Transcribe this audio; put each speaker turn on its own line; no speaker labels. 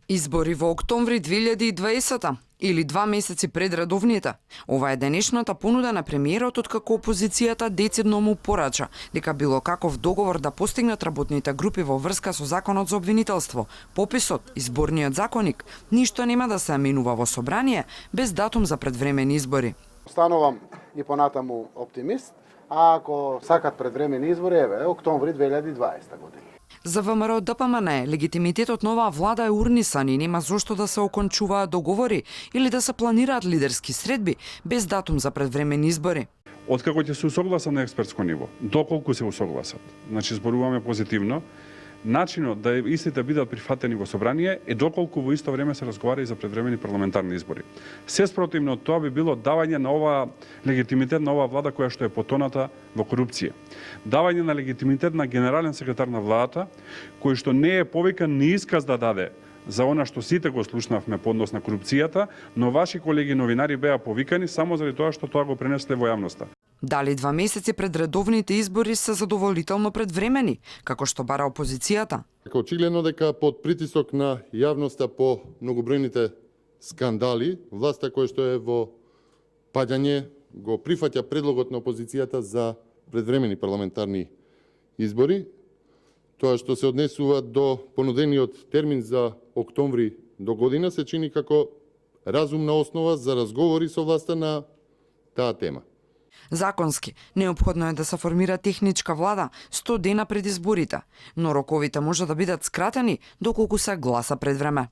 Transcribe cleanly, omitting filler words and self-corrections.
Избори во октомври 2020 или 2 месеци пред редовните. Ова е денешната понуда на премиерот откако опозицијата децидно му порача дека било каков договор да постигнат работните групи во врска со законот за обвинителство, пописот, изборниот законник, ништо нема да се минува во собрание без датум за предвремени избори.
Станувам и понатаму оптимист, а ако сакат предвремени избори, еве, октомври 2020 година.
За ВМРО ДПМН легитимитетот на оваа влада е урнисан и нема зошто да се окончуваат договори или да се планираат лидерски средби без датум за предвремени избори.
Откако ќе се усогласат на експертско ниво, доколку се усогласат, значи зборуваме позитивно, начинот да истите бидат прифатени во собрание е доколку во исто време се разговара и за предвремени парламентарни избори. Се спротивно тоа би било давање на оваа легитимитет на оваа влада која што е потоната во корупција. Давање на легитимитет на генерален секретар на владата, кој што не е повикан ни исказ да даде за она што сите го слушнавме по однос на корупцијата, но ваши колеги новинари беа повикани само заради тоа што тоа го пренесле во јавноста.
Дали 2 месеци пред редовните избори се задоволително предвремени, како што бара опозицијата?
Очигледно дека под притисок на јавноста по многобројните скандали, власта која што е во падање го прифаќа предлогот на опозицијата за предвремени парламентарни избори. Тоа што се однесува до понудениот термин за октомври до година се чини како разумна основа за разговори со власта на таа тема.
Законски, неопходно е да се формира техничка влада 100 дена пред изборите, но роковите може да бидат скратени доколку се гласа пред време.